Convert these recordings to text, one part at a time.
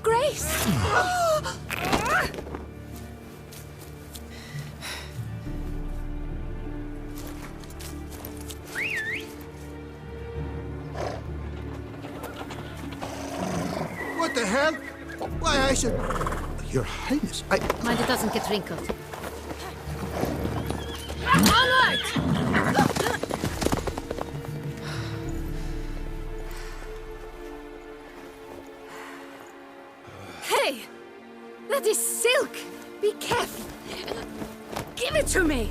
Grace! What the hell? Why, I should... Your Highness, Mind it doesn't get wrinkled. Onward! Hey! That is silk! Be careful! Give it to me!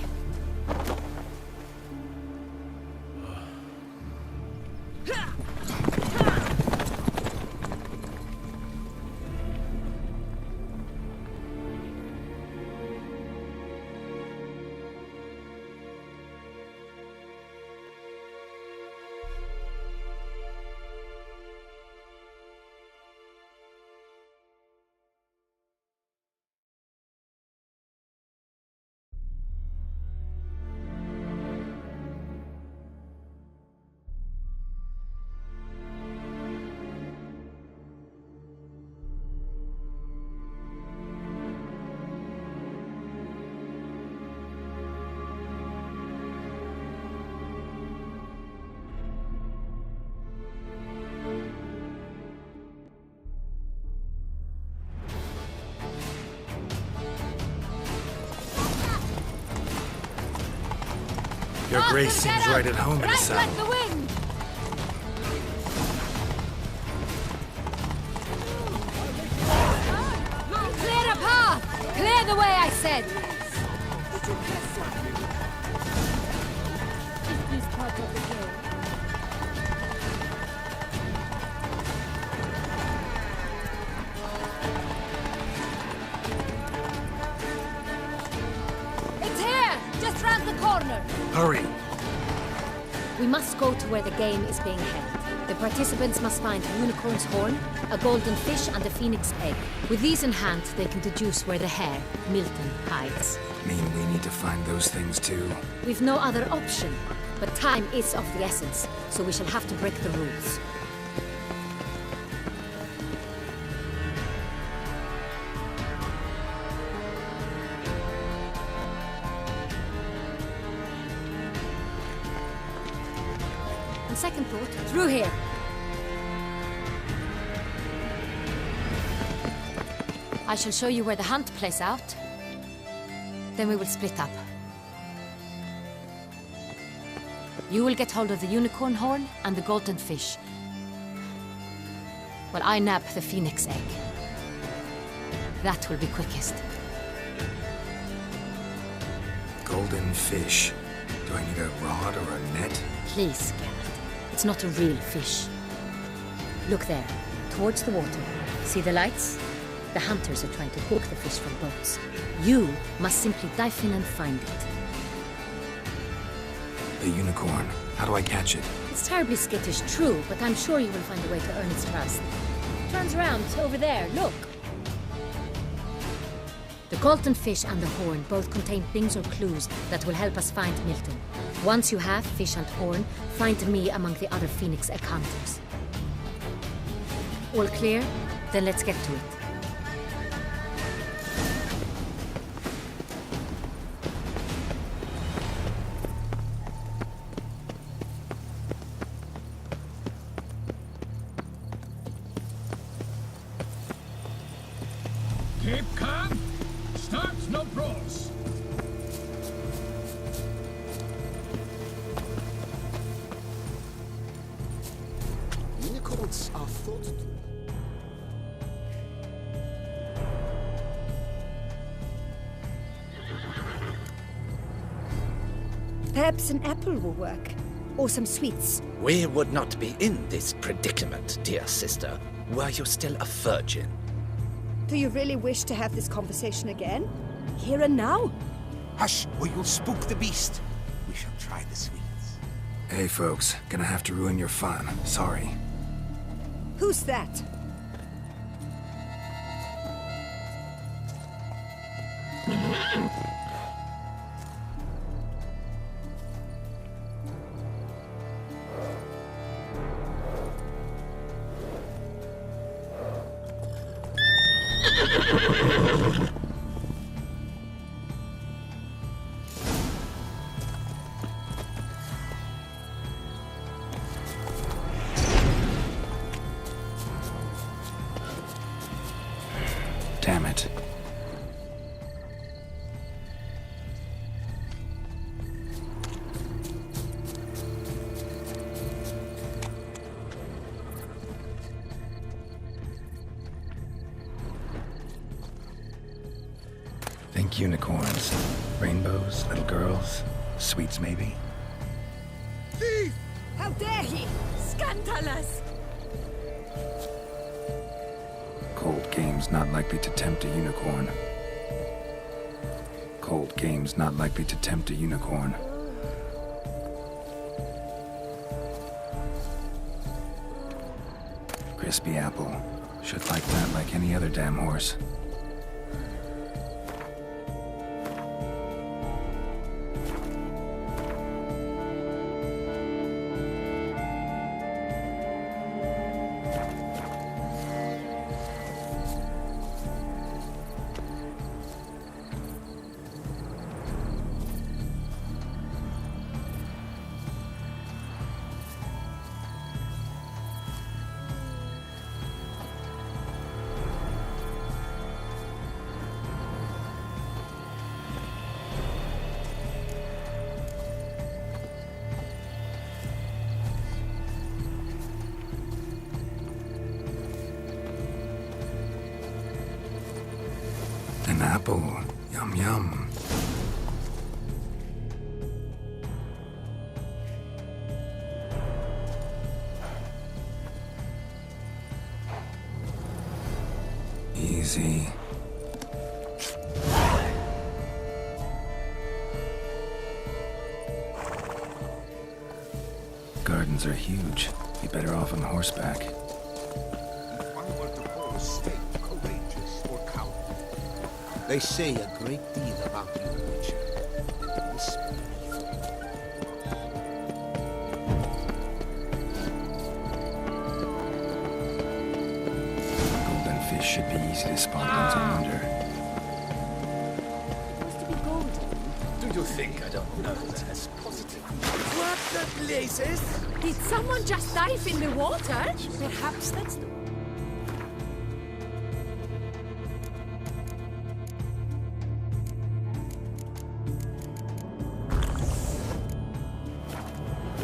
Your Grace seems right at home in the saddle. Like the wind! Clear a path! Clear the way, I said! It's here! Just round the corner! Hurry! We must go to where the game is being held. The participants must find a unicorn's horn, a golden fish, and a phoenix egg. With these in hand, they can deduce where the hare, Milton, hides. Mean we need to find those things too? We've no other option, but time is of the essence, so we shall have to break the rules. On second thought, through here. I shall show you where the hunt plays out. Then we will split up. You will get hold of the unicorn horn and the golden fish, while I nab the phoenix egg. That will be quickest. Golden fish. Do I need a rod or a net? Please, Garrett. It's not a real fish. Look there, towards the water. See the lights? The hunters are trying to hook the fish from boats. You must simply dive in and find it. The unicorn. How do I catch it? It's terribly skittish, true, but I'm sure you will find a way to earn its trust. It turns around, over there, look. The golden fish and the horn both contain things or clues that will help us find Milton. Once you have fish and horn, find me among the other phoenix egg hunters. All clear? Then let's get to it. Keep calm. Start no brawls. Unicorns are thought to... Perhaps an apple will work. Or some sweets. We would not be in this predicament, dear sister, were you still a virgin. Do you really wish to have this conversation again? Here and now? Hush, or you'll spook the beast. We shall try the sweets. Hey folks, gonna have to ruin your fun. Sorry. Who's that? Damn it. Think unicorns. Rainbows, little girls, sweets maybe? Thief! How dare he? Scandalous! Cold games not likely to tempt a unicorn. Cold games not likely to tempt a unicorn. Crispy apple. Should like that like any other damn horse. An apple. Yum yum. Easy. Gardens are huge. Be better off on horseback. If I were to call a snake courageous or cowardly, they say a great deal about you, Witcher. Whisper Golden fish should be easy to spot once I'm under. Supposed to be golden. Do you think I don't know that as positive? What the blazes? Did someone just dive in the water? Perhaps that's the...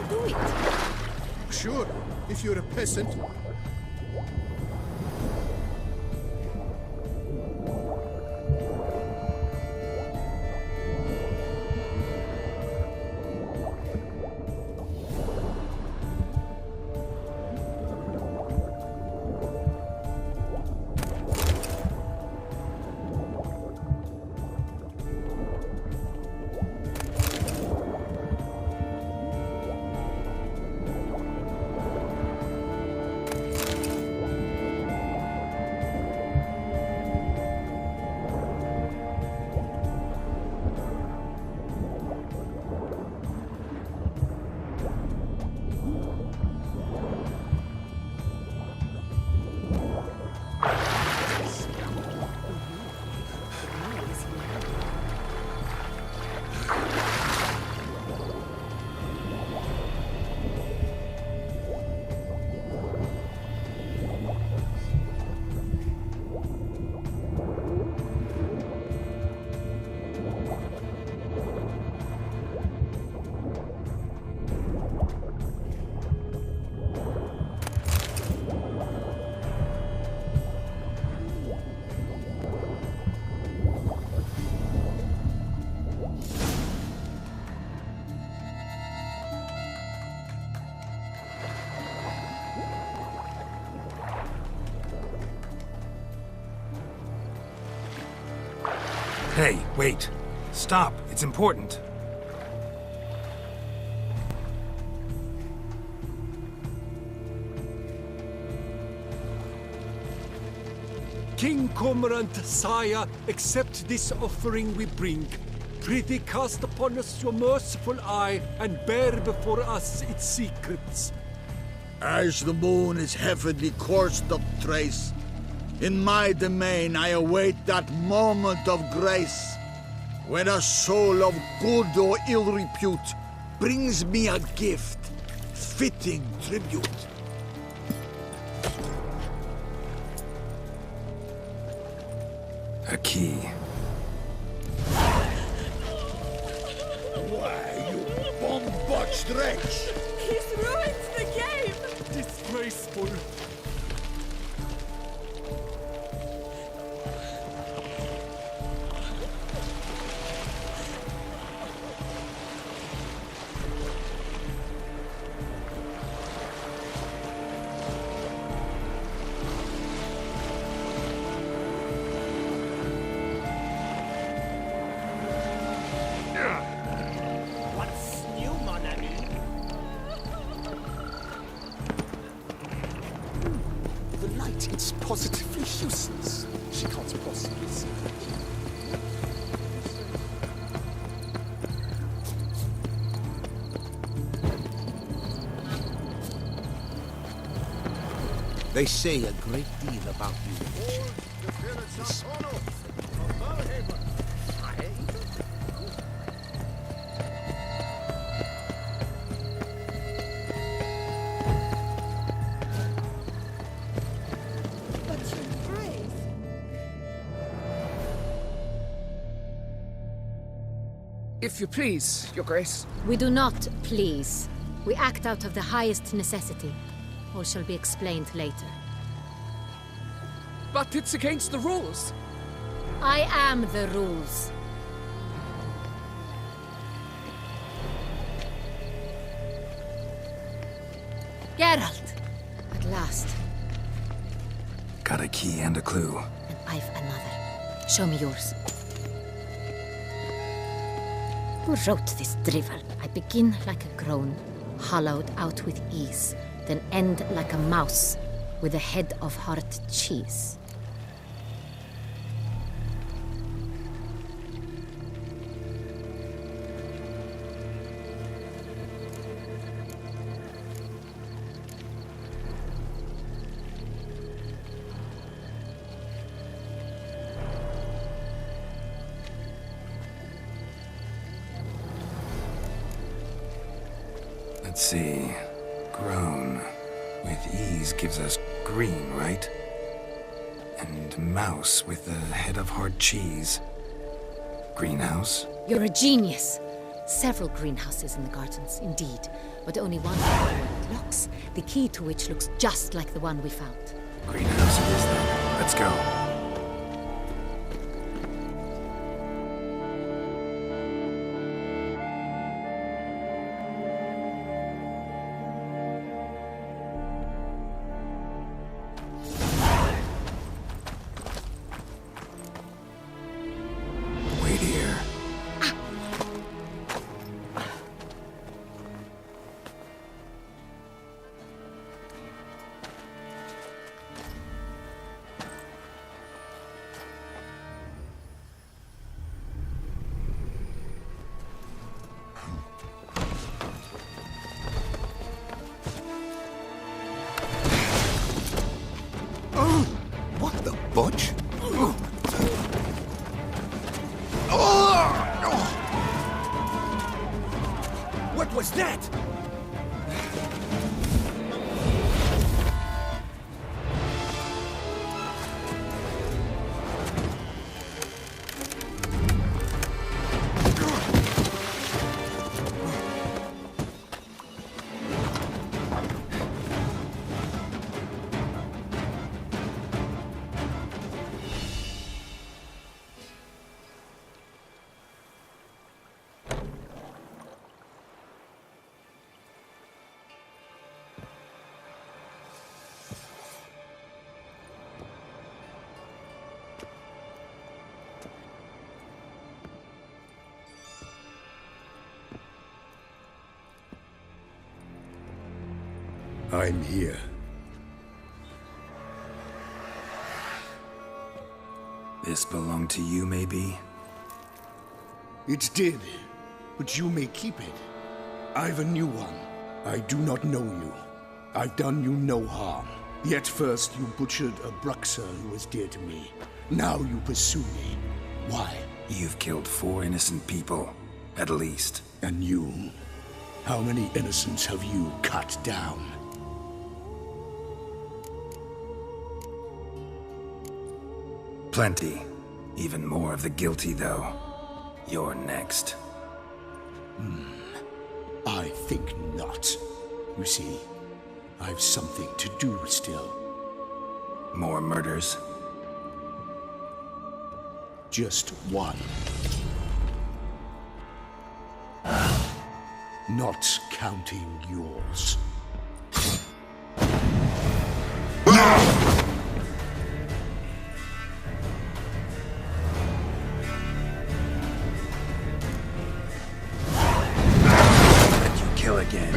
Do it. Sure, if you're a peasant. Hey, wait. Stop. It's important. King Cormorant, sire, accept this offering we bring. Prithee cast upon us your merciful eye, and bear before us its secrets. As the moon is heavenly coursed up trace, In my domain, I await that moment of grace, when a soul of good or ill repute brings me a gift, fitting tribute. A key. Why, you bomb-botched wretch! He's ruined the game! Disgraceful. What's new, mon ami? The light, it's positively useless. She can't possibly see. They say a great deal about you, Witcher. But you're brave. If you please, Your Grace. We do not please. We act out of the highest necessity. All shall be explained later. But it's against the rules. I am the rules. Geralt! At last. Got a key and a clue. And I've another. Show me yours. Who wrote this drivel? I begin like a groan, hollowed out with ease, then end like a mouse, with a head of hard cheese. Let's see. Grown. With ease gives us green, right? And mouse with the head of hard cheese. Greenhouse? You're a genius. Several greenhouses in the gardens, indeed, but only one with locks, the key to which looks just like the one we found. Greenhouse it is then. Let's go. Wait here. What the butch? What was that? I'm here. This belonged to you, maybe? It did, but you may keep it. I've a new one. I do not know you. I've done you no harm. Yet first you butchered a Bruxer who was dear to me. Now you pursue me. Why? You've killed 4 innocent people, at least. And you? How many innocents have you cut down? Plenty. Even more of the guilty, though. You're next. I think not. You see, I've something to do still. More murders? Just one. Not counting yours. Let you kill again.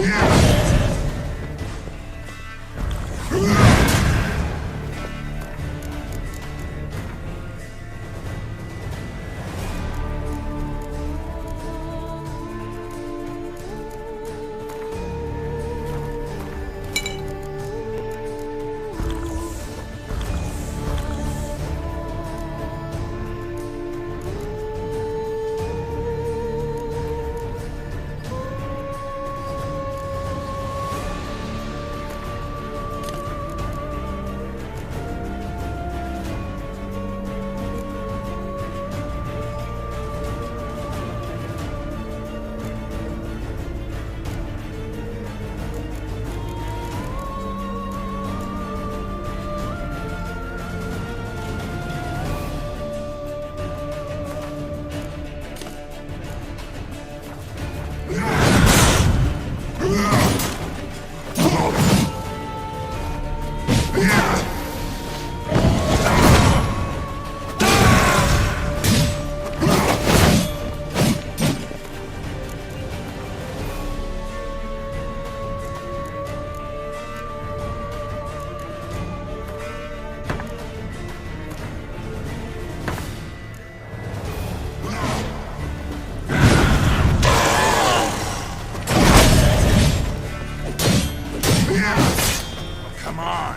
Come on.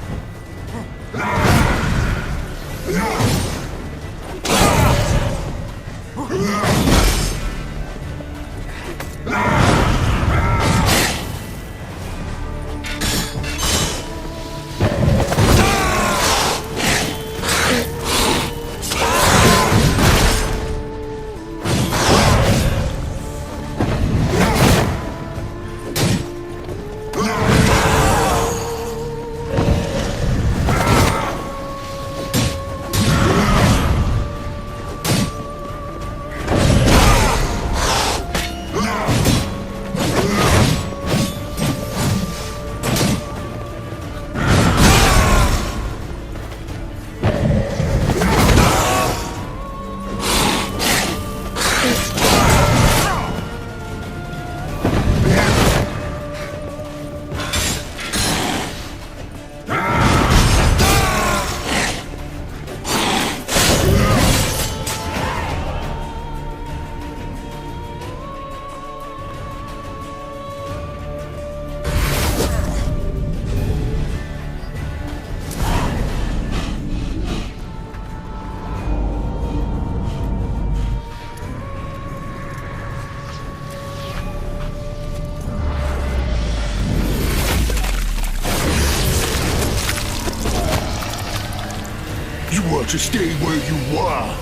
You want to stay where you were.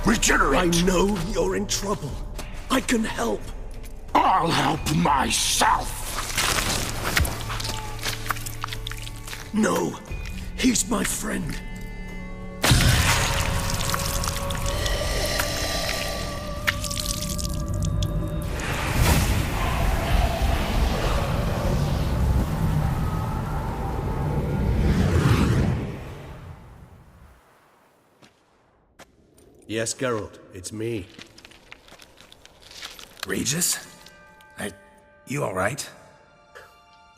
Regenerate. I know you're in trouble. I can help. I'll help myself. No, he's my friend. Yes, Geralt, it's me. Regis? You alright?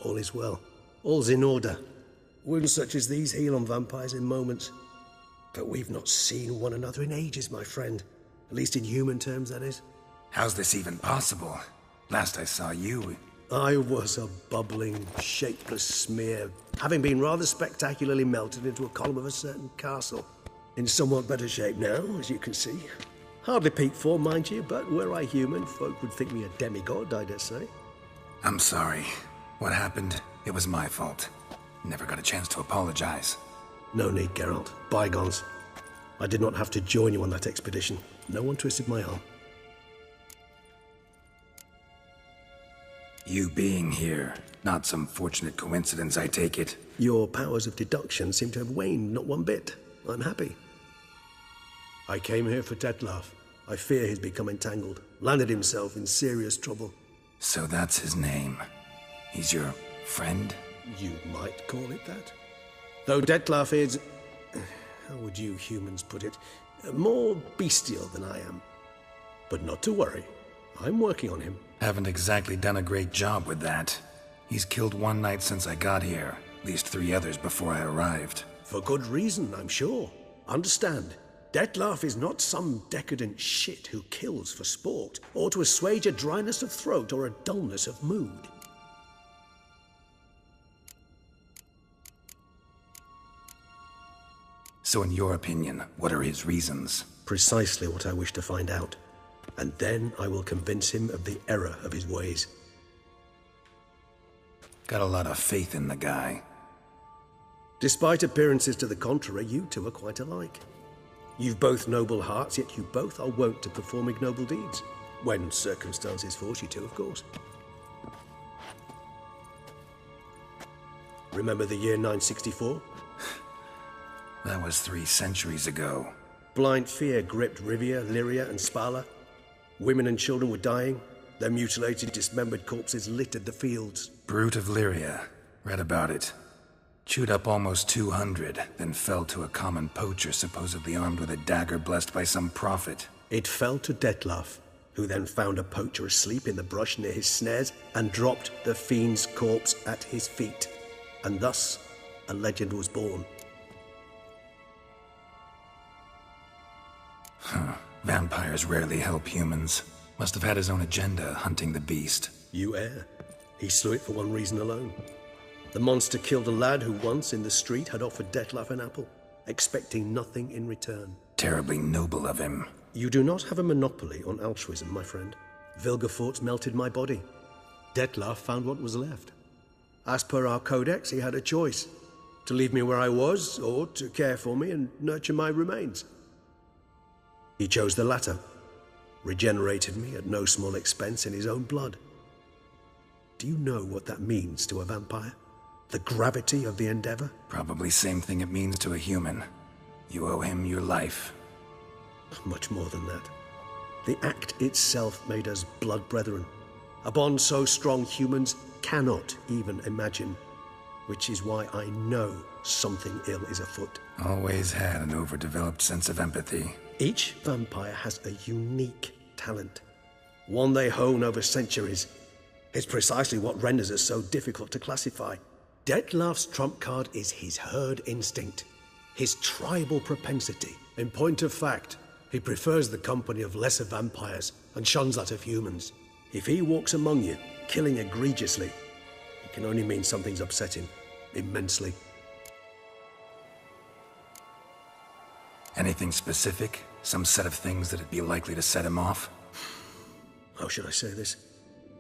All is well. All's in order. Wounds such as these heal on vampires in moments. But we've not seen one another in ages, my friend. At least in human terms, that is. How's this even possible? Last I saw you... I was a bubbling, shapeless smear, having been rather spectacularly melted into a column of a certain castle. In somewhat better shape now, as you can see. Hardly peak form, mind you, but were I human, folk would think me a demigod, I dare say. I'm sorry. What happened, it was my fault. Never got a chance to apologize. No need, Geralt. Bygones. I did not have to join you on that expedition. No one twisted my arm. You being here, not some fortunate coincidence, I take it. Your powers of deduction seem to have waned not one bit. I'm happy. I came here for Detlaf. I fear he's become entangled, landed himself in serious trouble. So that's his name. He's your friend? You might call it that. Though Detlaf is, how would you humans put it, more bestial than I am. But not to worry. I'm working on him. Haven't exactly done a great job with that. He's killed one knight since I got here, at least 3 others before I arrived. For good reason, I'm sure. Understand, Detlaf is not some decadent shit who kills for sport, or to assuage a dryness of throat or a dullness of mood. So in your opinion, what are his reasons? Precisely what I wish to find out. And then I will convince him of the error of his ways. Got a lot of faith in the guy. Despite appearances to the contrary, you two are quite alike. You've both noble hearts, yet you both are wont to perform ignoble deeds. When circumstances force you to, of course. Remember the year 964? That was 3 centuries ago. Blind fear gripped Rivia, Lyria, and Spala. Women and children were dying. Their mutilated, dismembered corpses littered the fields. Brute of Lyria. Read about it. Chewed up almost 200, then fell to a common poacher supposedly armed with a dagger blessed by some prophet. It fell to Detlaf, who then found a poacher asleep in the brush near his snares and dropped the fiend's corpse at his feet. And thus, a legend was born. Vampires rarely help humans. Must have had his own agenda, hunting the beast. You err. He slew it for one reason alone. The monster killed a lad who once, in the street, had offered Detlaf an apple, expecting nothing in return. Terribly noble of him. You do not have a monopoly on altruism, my friend. Vilgefortz melted my body. Detlaf found what was left. As per our codex, he had a choice. To leave me where I was, or to care for me and nurture my remains. He chose the latter, regenerated me at no small expense in his own blood. Do you know what that means to a vampire? The gravity of the endeavor? Probably same thing it means to a human. You owe him your life. Much more than that. The act itself made us blood brethren. A bond so strong humans cannot even imagine. Which is why I know something ill is afoot. Always had an overdeveloped sense of empathy. Each vampire has a unique talent, one they hone over centuries. It's precisely what renders us so difficult to classify. Detlaf's trump card is his herd instinct, his tribal propensity. In point of fact, he prefers the company of lesser vampires and shuns that of humans. If he walks among you, killing egregiously, it can only mean something's upset him, immensely. Anything specific? Some set of things that'd be likely to set him off? How should I say this?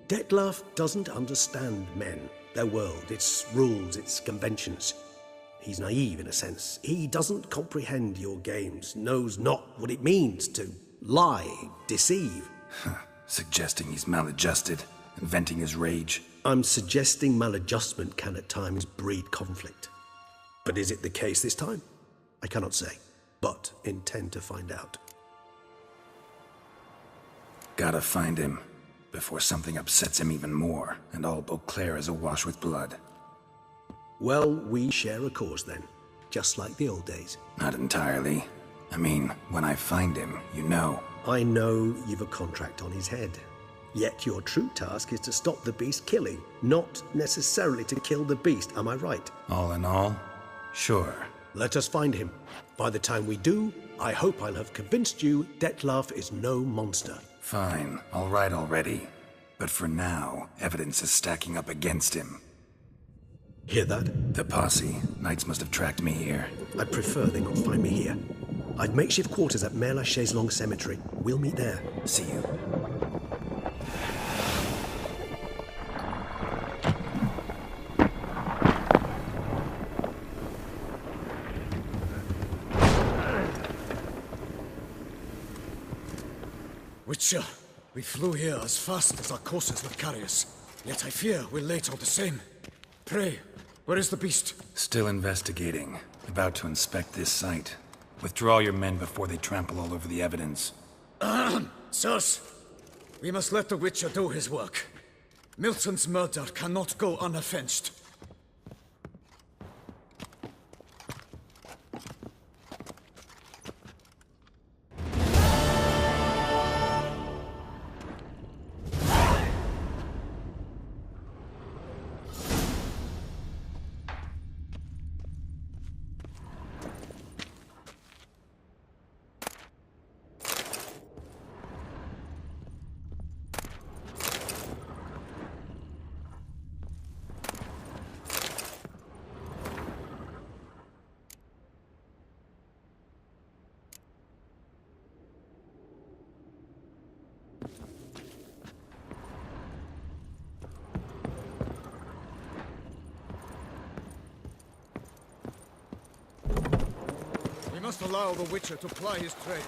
Detlaf doesn't understand men, their world, its rules, its conventions. He's naive in a sense. He doesn't comprehend your games, knows not what it means to lie, deceive. Suggesting he's maladjusted and venting his rage. I'm suggesting maladjustment can at times breed conflict. But is it the case this time? I cannot say. But intend to find out. Gotta find him, before something upsets him even more, and all Beauclair is awash with blood. Well, we share a cause then, just like the old days. Not entirely. I mean, when I find him, you know. I know you've a contract on his head. Yet your true task is to stop the beast killing, not necessarily to kill the beast, am I right? All in all, sure. Let us find him. By the time we do, I hope I'll have convinced you Detlaf is no monster. Fine, all right already. But for now, evidence is stacking up against him. Hear that? The posse. Knights must have tracked me here. I'd prefer they not find me here. I'd makeshift quarters at Mère Lachaise Long Cemetery. We'll meet there. See you. Witcher, we flew here as fast as our courses would carry us. Yet I fear we're late all the same. Pray, where is the beast? Still investigating. About to inspect this site. Withdraw your men before they trample all over the evidence. Sirs, we must let the Witcher do his work. Milton's murder cannot go unavenged. We must allow the Witcher to ply his trade.